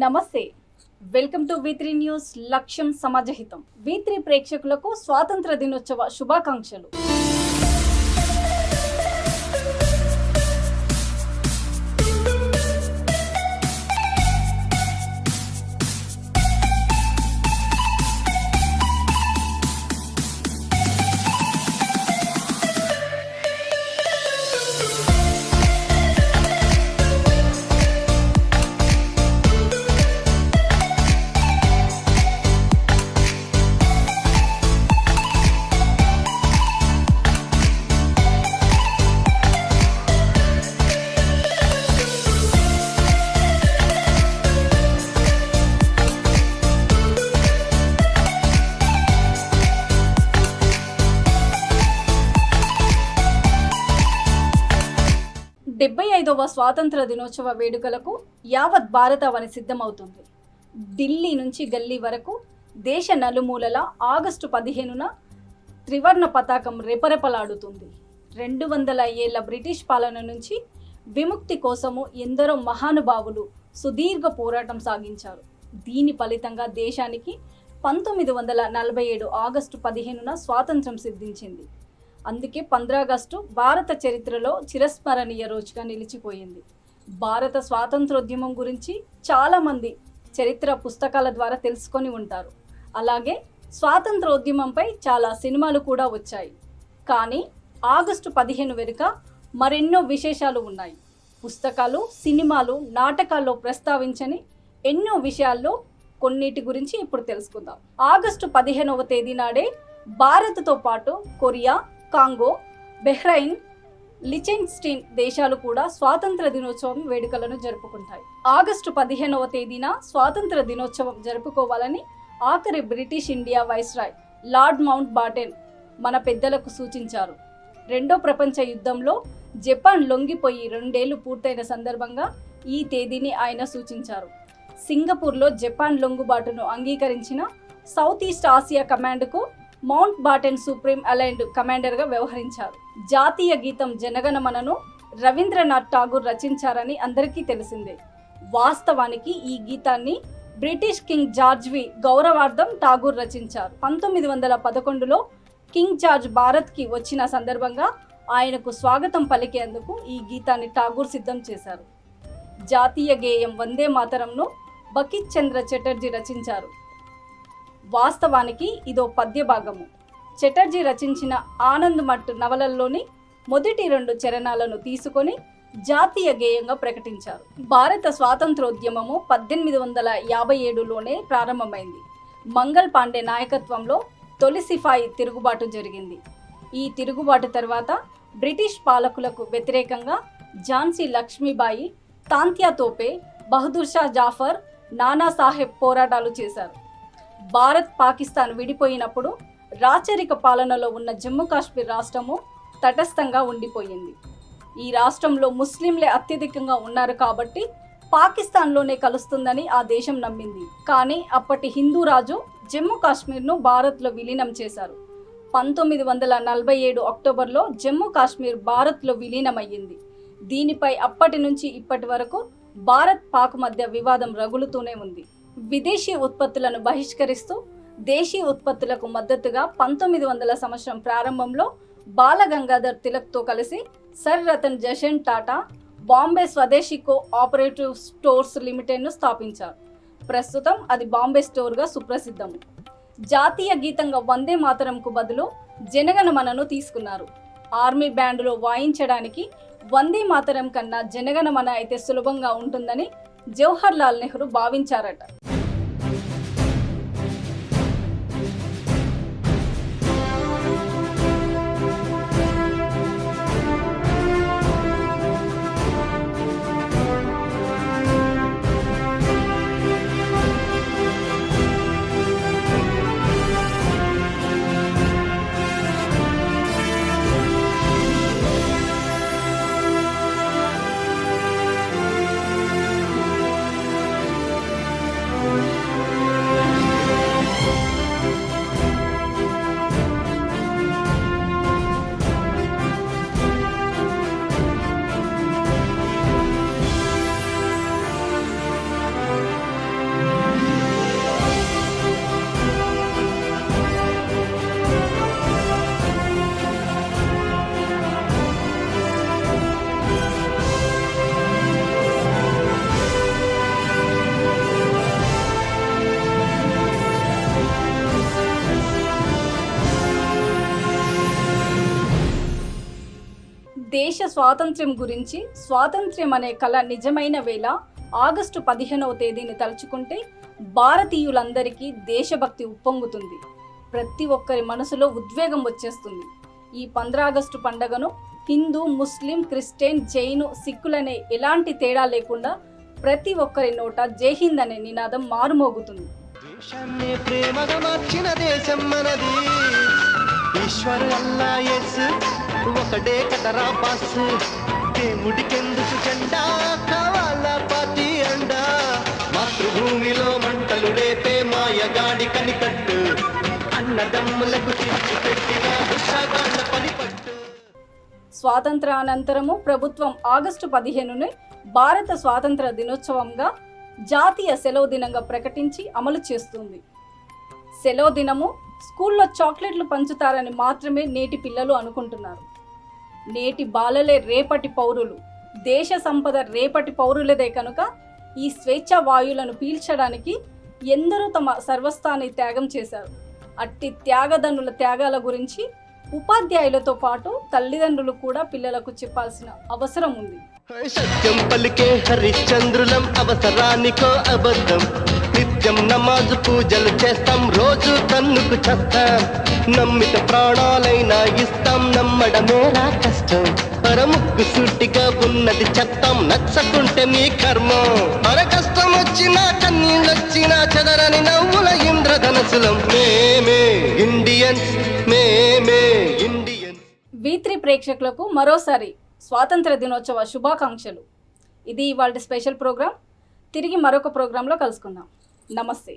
నమస్తే, welcome to V3 news. లక్ష్యం సమాజహితం. V3 ప్రేక్షకులకు స్వాతంత్ర దినోత్సవ శుభాకాంక్షలు. 75వ స్వాతంత్ర దినోత్సవ వేడుకలకు యావత్ భారతావని సిద్ధమవుతుంది. ఢిల్లీ నుంచి గల్లీ వరకు దేశ నలుమూలల ఆగస్టు 15న త్రివర్ణ పతాకం రెపరెపలాడుతుంది. 200 ఏళ్ల బ్రిటిష్ పాలన నుంచి విముక్తి కోసము ఎందరో మహానుభావులు సుదీర్ఘ పోరాటం సాగించారు. దీని ఫలితంగా దేశానికి 1947 ఆగస్టు 15న స్వాతంత్రం సిద్ధించింది. అందుకే 15 ఆగస్టు భారత చరిత్రలో చిరస్మరణీయ రోజుగా నిలిచిపోయింది. భారత స్వాతంత్రోద్యమం గురించి చాలామంది చరిత్ర పుస్తకాల ద్వారా తెలుసుకొని ఉంటారు. అలాగే స్వాతంత్రోద్యమంపై చాలా సినిమాలు కూడా వచ్చాయి. కానీ ఆగస్టు 15 వెనుక మరెన్నో విశేషాలు ఉన్నాయి. పుస్తకాలు, సినిమాలు, నాటకాల్లో ప్రస్తావించని ఎన్నో విషయాల్లో కొన్నిటి గురించి ఇప్పుడు తెలుసుకుందాం. ఆగస్టు 15వ తేదీ నాడే భారత్తో పాటు కొరియా, కాంగో, బెహ్రైన్, లిచెన్స్టీన్ దేశాలు కూడా స్వాతంత్ర దినోత్సవం వేడుకలను జరుపుకుంటాయి. ఆగస్టు 15వ తేదీన స్వాతంత్ర దినోత్సవం జరుపుకోవాలని ఆఖరి British India viceroy lord mount Batten మన పెద్దలకు సూచించారు. రెండో ప్రపంచ యుద్ధంలో జపాన్ లొంగిపోయి 2 ఏళ్లు పూర్తయిన సందర్భంగా ఈ తేదీని ఆయన సూచించారు. సింగపూర్లో జపాన్ లొంగుబాటును అంగీకరించిన సౌత్ ఈస్ట్ ఆసియా కమాండ్కు మౌంట్ బాటెన్ సుప్రీం అలైన్డ్ కమాండర్గా వ్యవహరించారు. జాతీయ గీతం జనగణమనను రవీంద్రనాథ్ ఠాగూర్ రచించారని అందరికీ తెలిసిందే. వాస్తవానికి ఈ గీతాన్ని బ్రిటిష్ కింగ్ జార్జ్వి గౌరవార్థం ఠాగూర్ రచించారు. 1911లో కింగ్ జార్జ్ భారత్కి వచ్చిన సందర్భంగా ఆయనకు స్వాగతం పలికేందుకు ఈ గీతాన్ని ఠాగూర్ సిద్ధం చేశారు. జాతీయ గేయం వందే మాతరంను బకిత్ చంద్ర చటర్జీ రచించారు. వాస్తవానికి ఇదో పద్య భాగము. చటర్జీ రచించిన ఆనంద్ మట్ నవలల్లోని మొదటి 2 చరణాలను తీసుకొని జాతీయ గేయంగా ప్రకటించారు. భారత స్వాతంత్రోద్యమము 1857లోనే ప్రారంభమైంది. మంగల్ పాండే నాయకత్వంలో తొలి సిపాయి తిరుగుబాటు జరిగింది. ఈ తిరుగుబాటు తర్వాత బ్రిటిష్ పాలకులకు వ్యతిరేకంగా ఝాన్సీ లక్ష్మీబాయి, తాంత్యా తోపే, బహదూర్ షా జాఫర్, నానాసాహెబ్ పోరాటాలు చేశారు. భారత్, పాకిస్తాన్ విడిపోయినప్పుడు రాచరిక పాలనలో ఉన్న జమ్మూ కాశ్మీర్ రాష్ట్రము తటస్థంగా ఉండిపోయింది. ఈ రాష్ట్రంలో ముస్లింలే అత్యధికంగా ఉన్నారు కాబట్టి పాకిస్తాన్లోనే కలుస్తుందని ఆ దేశం నమ్మింది. కానీ అప్పటి హిందూ రాజు జమ్మూ కాశ్మీర్ను భారత్లో విలీనం చేశారు. 1947 అక్టోబర్లో జమ్మూ కాశ్మీర్ భారత్లో విలీనమయ్యింది. దీనిపై అప్పటి నుంచి ఇప్పటి వరకు భారత్, పాక్ మధ్య వివాదం రగులుతూనే ఉంది. విదేశీ ఉత్పత్తులను బహిష్కరిస్తూ దేశీ ఉత్పత్తులకు మద్దతుగా 1900 సంవత్సరం ప్రారంభంలో బాలగంగాధర్ తిలక్తో కలిసి సర్ రతన్ జషన్ టాటా బాంబే స్వదేశీ కో ఆపరేటివ్ స్టోర్స్ లిమిటెడ్ను స్థాపించారు. ప్రస్తుతం అది బాంబే స్టోర్గా సుప్రసిద్ధము. జాతీయ గీతంగా వందే మాతరంకు బదులు జనగణమనను తీసుకున్నారు. ఆర్మీ బ్యాండ్లో వాయించడానికి వందే మాతరం కన్నా జనగణమన అయితే సులభంగా ఉంటుందని జవహర్ లాల్ నెహ్రూ భావించారట. స్వాతంత్ర్యం గురించి, స్వాతంత్ర్యం అనే కళ నిజమైన వేళ ఆగస్టు 15వ తేదీని తలుచుకుంటే భారతీయులందరికీ దేశభక్తి ఉప్పొంగుతుంది. ప్రతి ఒక్కరి మనసులో ఉద్వేగం వచ్చేస్తుంది. ఈ 15 ఆగస్టు పండుగను హిందూ, ముస్లిం, క్రిస్టియన్, జైను, సిక్కులనే ఎలాంటి తేడా లేకుండా ప్రతి ఒక్కరి నోట జై హింద్ అనే నినాదం మారుమోగుతుంది. దేశాన్ని ప్రేమగా మార్చిన దేశం మనది. ఈశ్వర్ అల్లా యేసు ఒకటే కదరా బాస్. దేవుడికెందుకు జెండా కావాలా పాతి అండా. మాతృభూమిలో మంటలు రేపే మాయగాడి కనికట్టు. అన్నదమ్ములకు తీర్చి పెట్టిన ఉషాగాళ్ళ పనిపట్టు. స్వాతంత్రానంతరము ప్రభుత్వం ఆగస్టు 15ని భారత స్వాతంత్ర దినోత్సవంగా జాతీయ సెలవు దినంగా ప్రకటించి అమలు చేస్తుంది. సెలవు దినము స్కూల్లో చాక్లెట్లు పంచుతారని మాత్రమే నేటి పిల్లలు అనుకుంటున్నారు. నేటి బాలలే రేపటి పౌరులు, దేశ సంపద రేపటి పౌరులదే కనుక ఈ స్వేచ్ఛా వాయువులను పీల్చడానికి ఎందరో తమ సర్వస్వాన్ని త్యాగం చేశారు. అట్టి త్యాగదనుల త్యాగాల గురించి ఉపాధ్యాయులతో పాటు తల్లిదండ్రులు కూడా పిల్లలకు చెప్పాల్సిన అవసరం ఉంది. సత్యం పలికే హరిశ్చంద్రులం, అవసరానికో అబద్ధం. నిత్యం నమాజు పూజలు చేస్తాం, రోజు తన్నుకు చేస్తాం. నమ్మిత ప్రాణాలైనా ఇస్తాం, నమ్మడమేరా కష్టం. పరముక్కు సూటిగా ఉన్నది చెత్తం, నచ్చకుంటే మీ కర్మం. అర కష్టం వచ్చినా కన్నీళ్ళొచ్చినా చెదరని నవ్వుల ఇంద్రధనసులం. మేమే ఇండియన్స్, మేమే ఇండియన్స్. V3 ప్రేక్షకులకు మరోసారి స్వాతంత్ర దినోత్సవ శుభాకాంక్షలు. ఇది ఇవాళ స్పెషల్ ప్రోగ్రాం. తిరిగి మరొక ప్రోగ్రాంలో కలుసుకుందాం. నమస్తే.